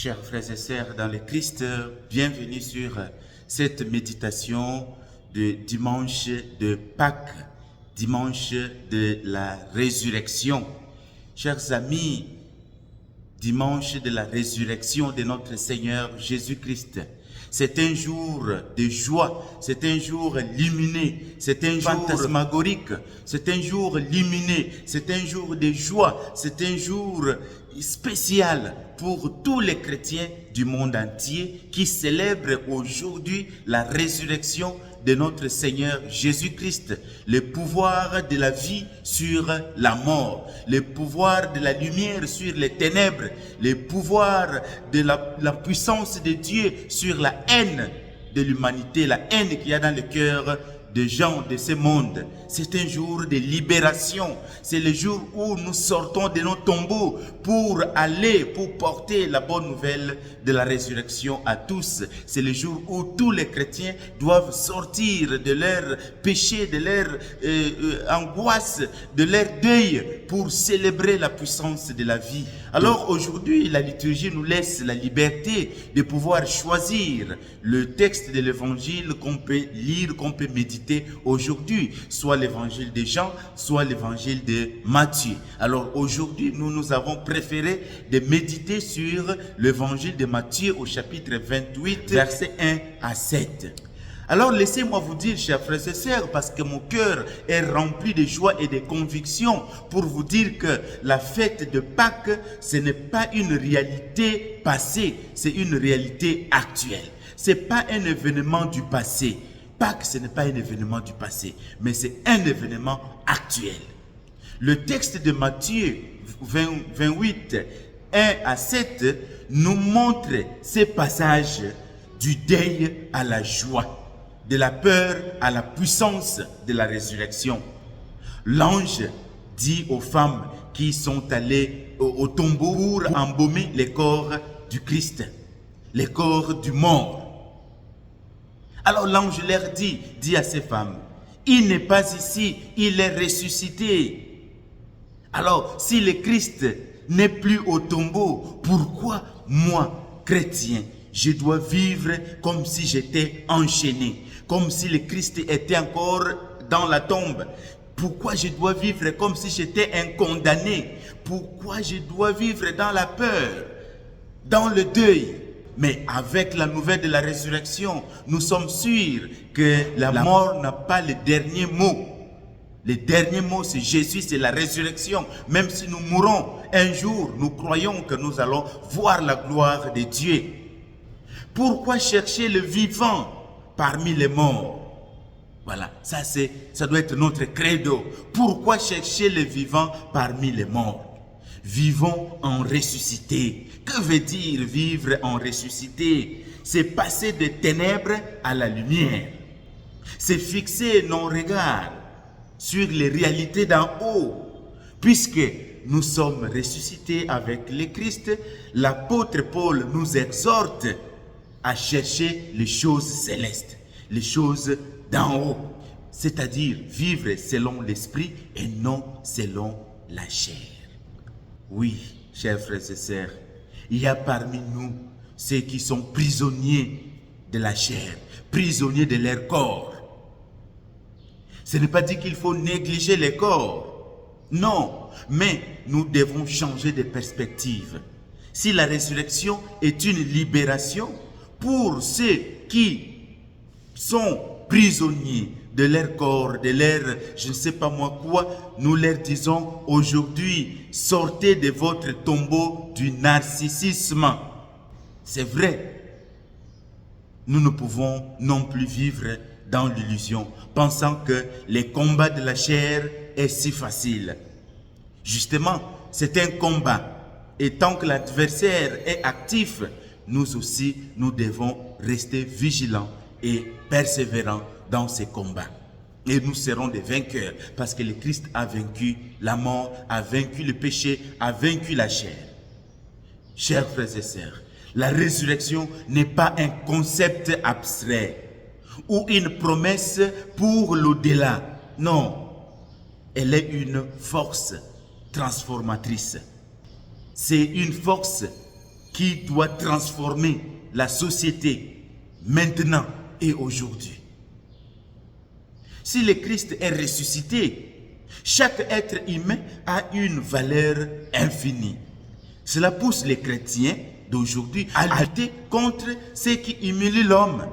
Chers frères et sœurs dans le Christ, bienvenue sur cette méditation de dimanche de Pâques, dimanche de la résurrection. Chers amis, dimanche de la résurrection de notre Seigneur Jésus-Christ. C'est un jour de joie, c'est un jour lumineux, c'est un jour fantasmagorique, c'est un jour lumineux, c'est un jour de joie, c'est un jour spécial pour tous les chrétiens du monde entier qui célèbrent aujourd'hui la résurrection de notre Seigneur Jésus-Christ, le pouvoir de la vie sur la mort, le pouvoir de la lumière sur les ténèbres, le pouvoir de la puissance de Dieu sur la haine de l'humanité, la haine qu'il y a dans le cœur de gens de ce monde. C'est un jour de libération. C'est le jour où nous sortons de nos tombeaux pour porter la bonne nouvelle de la résurrection à tous. C'est le jour où tous les chrétiens doivent sortir de leur péché, de leur angoisse, de leur deuil pour célébrer la puissance de la vie. Alors aujourd'hui, la liturgie nous laisse la liberté de pouvoir choisir le texte de l'évangile qu'on peut lire, qu'on peut méditer aujourd'hui, soit l'évangile de Jean, soit l'évangile de Matthieu. Alors aujourd'hui, nous avons préféré de méditer sur l'évangile de Matthieu au chapitre 28, versets 1 à 7. Alors laissez-moi vous dire, chers frères et sœurs, parce que mon cœur est rempli de joie et de conviction pour vous dire que la fête de Pâques, ce n'est pas une réalité passée, c'est une réalité actuelle. Ce n'est pas un événement du passé. Pâques, ce n'est pas un événement du passé, mais c'est un événement actuel. Le texte de Matthieu 28, 1 à 7, nous montre ces passages du deuil à la joie, de la peur à la puissance de la résurrection. L'ange dit aux femmes qui sont allées au tombeau pour embaumer les corps du Christ, les corps du mort. Alors l'ange leur dit à ces femmes, il n'est pas ici, il est ressuscité. Alors si le Christ n'est plus au tombeau, pourquoi moi, chrétien, je dois vivre comme si j'étais enchaîné, comme si le Christ était encore dans la tombe? Pourquoi je dois vivre comme si j'étais un condamné? Pourquoi je dois vivre dans la peur, dans le deuil? Mais avec la nouvelle de la résurrection, nous sommes sûrs que la mort n'a pas le dernier mot. Le dernier mot, c'est Jésus, c'est la résurrection. Même si nous mourrons un jour, nous croyons que nous allons voir la gloire de Dieu. Pourquoi chercher le vivant parmi les morts? Voilà, ça doit être notre credo. Pourquoi chercher le vivant parmi les morts? Vivons en ressuscité. Que veut dire vivre en ressuscité? C'est passer des ténèbres à la lumière. C'est fixer nos regards sur les réalités d'en haut. Puisque nous sommes ressuscités avec le Christ, l'apôtre Paul nous exhorte à chercher les choses célestes, les choses d'en haut. C'est-à-dire vivre selon l'esprit et non selon la chair. Oui, chers frères et sœurs, il y a parmi nous ceux qui sont prisonniers de la chair, prisonniers de leur corps. Ce n'est pas dit qu'il faut négliger les corps. Non, mais nous devons changer de perspective. Si la résurrection est une libération pour ceux qui sont prisonniers de leur corps, de leur je ne sais pas moi quoi, nous leur disons aujourd'hui, sortez de votre tombeau du narcissisme. C'est vrai, nous ne pouvons non plus vivre dans l'illusion, pensant que les combats de la chair est si facile. Justement, c'est un combat, et tant que l'adversaire est actif, nous aussi, nous devons rester vigilants et persévérants dans ces combats. Et nous serons des vainqueurs parce que le Christ a vaincu la mort, a vaincu le péché, a vaincu la chair. Chers frères et sœurs, la résurrection n'est pas un concept abstrait ou une promesse pour l'au-delà. Non, elle est une force transformatrice. C'est une force qui doit transformer la société maintenant et aujourd'hui. Si le Christ est ressuscité, chaque être humain a une valeur infinie. Cela pousse les chrétiens d'aujourd'hui à lutter contre ce qui humilie l'homme.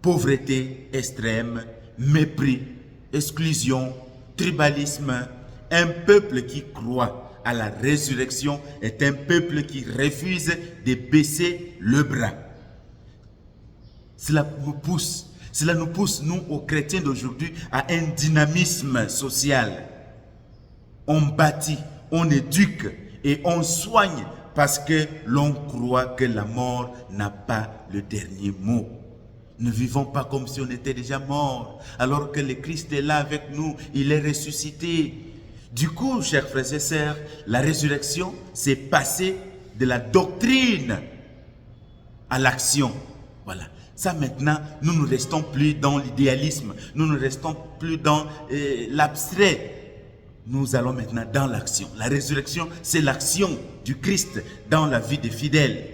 Pauvreté extrême, mépris, exclusion, tribalisme. Un peuple qui croit à la résurrection est un peuple qui refuse de baisser le bras. Cela nous pousse, nous, aux chrétiens d'aujourd'hui, à un dynamisme social. On bâtit, on éduque et on soigne parce que l'on croit que la mort n'a pas le dernier mot. Ne vivons pas comme si on était déjà mort, alors que le Christ est là avec nous, il est ressuscité. Du coup, chers frères et sœurs, la résurrection, c'est passer de la doctrine à l'action. Voilà. Ça maintenant, nous ne restons plus dans l'idéalisme, nous ne restons plus dans l'abstrait. Nous allons maintenant dans l'action. La résurrection, c'est l'action du Christ dans la vie des fidèles.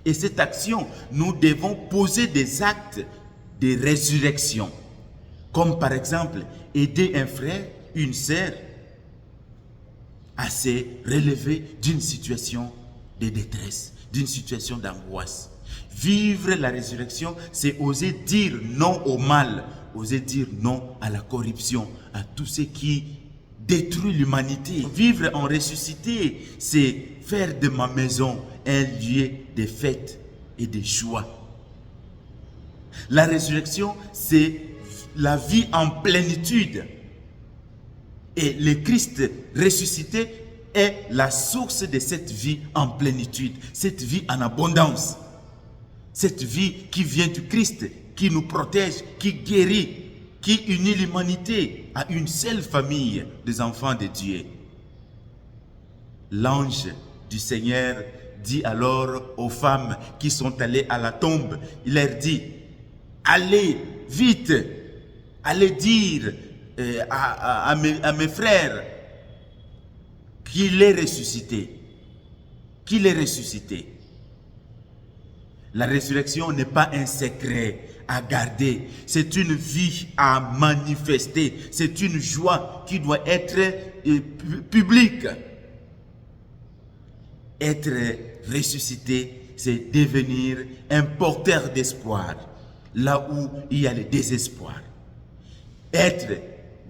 Et cette action, nous devons poser des actes de résurrection. Comme par exemple, aider un frère, une sœur à se relever d'une situation de détresse, d'une situation d'angoisse. Vivre la résurrection, c'est oser dire non au mal, oser dire non à la corruption, à tout ce qui détruit l'humanité. Vivre en ressuscité, c'est faire de ma maison un lieu de fête et de joie. La résurrection, c'est la vie en plénitude. Et le Christ ressuscité est la source de cette vie en plénitude, cette vie en abondance. Cette vie qui vient du Christ, qui nous protège, qui guérit, qui unit l'humanité à une seule famille des enfants de Dieu. L'ange du Seigneur dit alors aux femmes qui sont allées à la tombe, il leur dit, allez vite, allez dire à mes frères qu'il est ressuscité, qu'il est ressuscité. La résurrection n'est pas un secret à garder, c'est une vie à manifester, c'est une joie qui doit être publique. Être ressuscité, c'est devenir un porteur d'espoir, là où il y a le désespoir.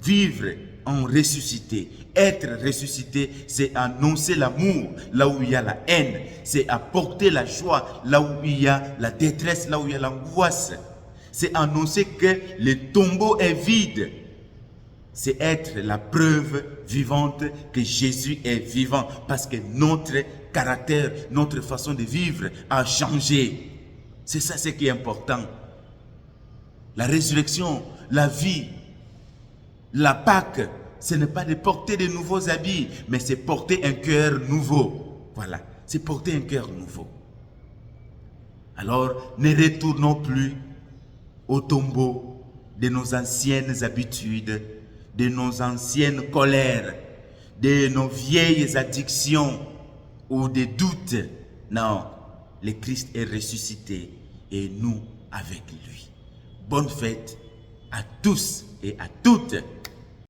Vivre en ressuscité, être ressuscité, c'est annoncer l'amour là où il y a la haine, c'est apporter la joie là où il y a la détresse, là où il y a l'angoisse. C'est annoncer que le tombeau est vide. C'est être la preuve vivante que Jésus est vivant parce que notre caractère, notre façon de vivre a changé. C'est ça ce qui est important. La résurrection, la vie, la Pâque, ce n'est pas de porter de nouveaux habits, mais c'est porter un cœur nouveau. Voilà, c'est porter un cœur nouveau. Alors, ne retournons plus au tombeau de nos anciennes habitudes, de nos anciennes colères, de nos vieilles addictions ou des doutes. Non, le Christ est ressuscité et nous avec lui. Bonne fête à tous et à toutes.